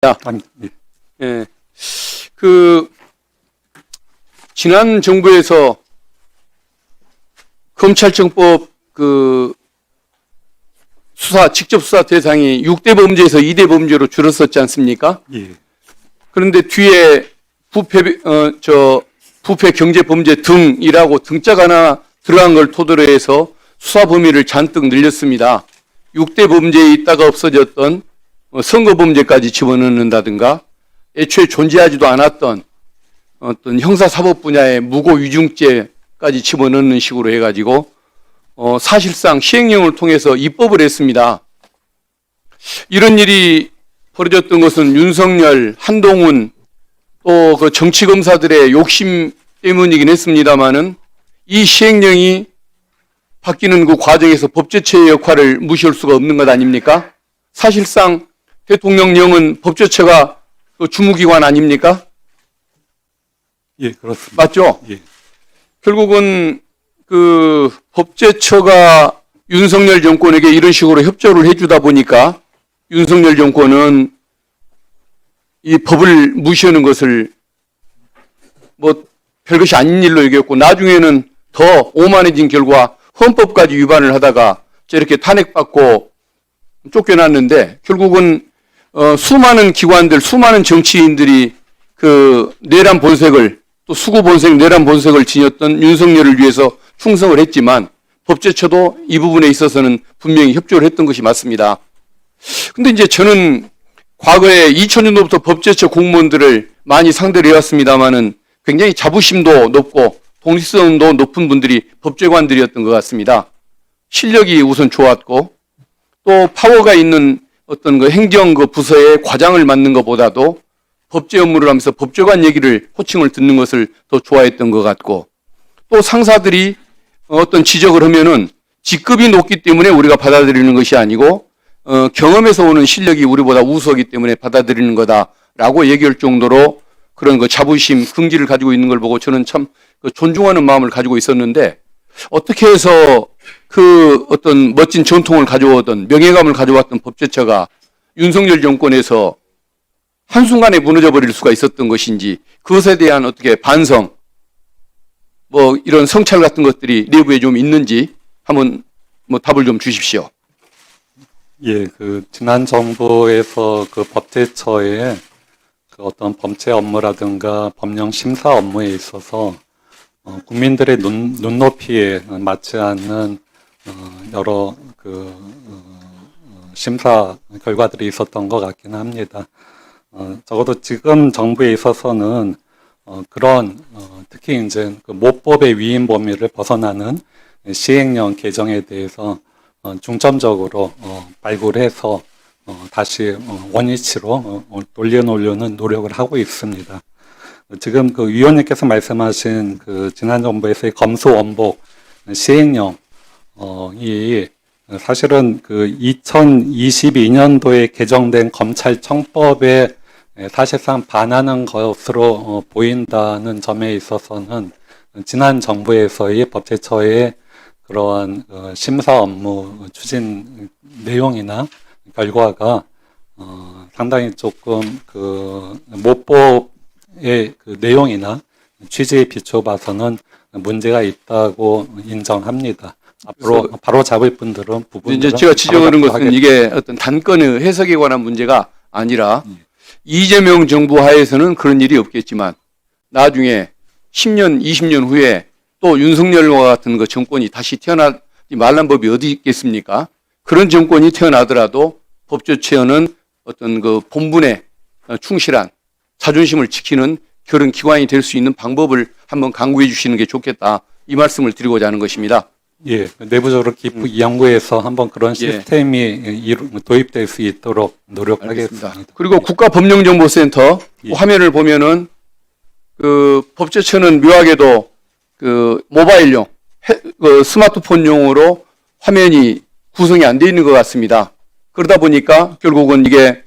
아니, 예. 예. 지난 정부에서 검찰청법 직접 수사 대상이 6대 범죄에서 2대 범죄로 줄었었지 않습니까? 예. 그런데 뒤에 부패 경제 범죄 등이라고 등자가 하나 들어간 걸 토대로 해서 수사 범위를 잔뜩 늘렸습니다. 6대 범죄에 있다가 없어졌던 선거 범죄까지 집어넣는다든가 애초에 존재하지도 않았던 어떤 형사사법 분야의 무고 위중죄까지 집어넣는 식으로 해가지고 사실상 시행령을 통해서 입법을 했습니다. 이런 일이 벌어졌던 것은 윤석열, 한동훈 또 그 정치검사들의 욕심 때문이긴 했습니다마는 이 시행령이 바뀌는 그 과정에서 법제처의 역할을 무시할 수가 없는 것 아닙니까? 사실상 대통령령은 법제처가 그 주무기관 아닙니까? 예, 그렇습니다. 맞죠? 예. 결국은 그 법제처가 윤석열 정권에게 이런 식으로 협조를 해주다 보니까 윤석열 정권은 이 법을 무시하는 것을 뭐 별것이 아닌 일로 여겼고 나중에는 더 오만해진 결과 헌법까지 위반을 하다가 저렇게 탄핵받고 쫓겨났는데 결국은 수많은 기관들, 수많은 정치인들이 그 내란 본색을 또 수구 본색, 내란 본색을 지녔던 윤석열을 위해서 충성을 했지만 법제처도 이 부분에 있어서는 분명히 협조를 했던 것이 맞습니다. 근데 이제 저는 과거에 2000년도부터 법제처 공무원들을 많이 상대를 해왔습니다만은 굉장히 자부심도 높고 독립성도 높은 분들이 법제관들이었던 것 같습니다. 실력이 우선 좋았고 또 파워가 있는 어떤 그 행정 그 부서의 과장을 맡는 것보다도 법제 업무를 하면서 법제관 얘기를 호칭을 듣는 것을 더 좋아했던 것 같고 또 상사들이 어떤 지적을 하면은 직급이 높기 때문에 우리가 받아들이는 것이 아니고 경험에서 오는 실력이 우리보다 우수하기 때문에 받아들이는 거다라고 얘기할 정도로 그런 그 자부심, 긍지를 가지고 있는 걸 보고 저는 참 존중하는 마음을 가지고 있었는데 어떻게 해서 그 어떤 멋진 전통을 가져오던 명예감을 가져왔던 법제처가 윤석열 정권에서 한순간에 무너져 버릴 수가 있었던 것인지 그것에 대한 어떻게 반성, 뭐 이런 성찰 같은 것들이 내부에 좀 있는지 한번 뭐 답을 좀 주십시오. 예, 지난 정부에서 법제처의 어떤 범죄 업무라든가 법령 심사 업무에 있어서 국민들의 눈높이에 맞지 않는 여러 심사 결과들이 있었던 것 같긴 합니다. 적어도 지금 정부에 있어서는 그런 특히 이제 모법의 위임 범위를 벗어나는 시행령 개정에 대해서 중점적으로 발굴해서 다시 원위치로 돌려놓으려는 노력을 하고 있습니다. 지금 위원님께서 말씀하신 지난 정부에서의 검수원복 시행령이 사실은 2022년도에 개정된 검찰청법에 사실상 반하는 것으로 보인다는 점에 있어서는 지난 정부에서의 법제처의 그러한 심사 업무 추진 내용이나 결과가 상당히 조금 모법의 내용이나 취지에 비춰봐서는 문제가 있다고 인정합니다. 앞으로 바로 잡을 분들은 이제 제가 지적하는 것은 이게 어떤 단건의 해석에 관한 문제가 아니라 이재명 정부 하에서는 그런 일이 없겠지만 나중에 10년, 20년 후에 또 윤석열과 같은 그 정권이 다시 태어나지 말란 법이 어디 있겠습니까? 그런 정권이 태어나더라도 법제처는 어떤 그 본분에 충실한 자존심을 지키는 그런 기관이 될 수 있는 방법을 한번 강구해 주시는 게 좋겠다. 이 말씀을 드리고자 하는 것입니다. 예, 내부적으로 깊이 연구해서 한번 그런 시스템이 도입될 수 있도록 노력하겠습니다. 그리고 국가법령정보센터 예. 화면을 보면은 법제처는 묘하게도 모바일용, 스마트폰용으로 화면이 구성이 안 돼 있는 것 같습니다. 그러다 보니까 결국은 이게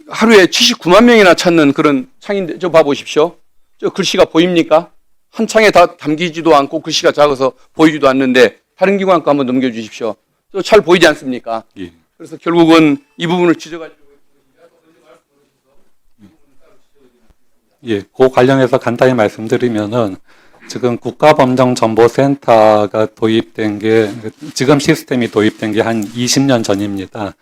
하루에 79만 명이나 찾는 그런 창인데 저 봐보십시오. 저 글씨가 보입니까? 한 창에 다 담기지도 않고 글씨가 작아서 보이지도 않는데 다른 기관 거 한번 넘겨주십시오. 저 잘 보이지 않습니까? 예. 그래서 결국은 이 부분을 지적하려고 예, 그 관련해서 간단히 말씀드리면은 지금 국가범정정보센터가 도입된 게 지금 시스템이 도입된 게 한 20년 전입니다.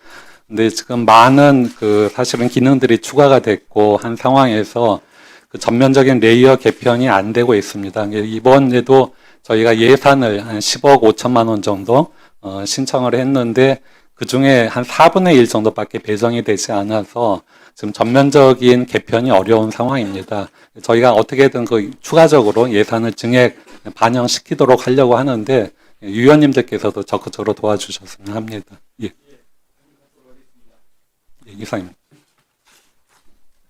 근데 지금 많은 사실은 기능들이 추가가 됐고 한 상황에서 그 전면적인 레이어 개편이 안 되고 있습니다. 이번에도 저희가 예산을 한 10억 5천만 원 정도 신청을 했는데 그 중에 한 4분의 1 정도밖에 배정이 되지 않아서 지금 전면적인 개편이 어려운 상황입니다. 저희가 어떻게든 추가적으로 예산을 증액 반영시키도록 하려고 하는데 위원님들께서도 적극적으로 도와주셨으면 합니다. 예. 예, 이상입니다.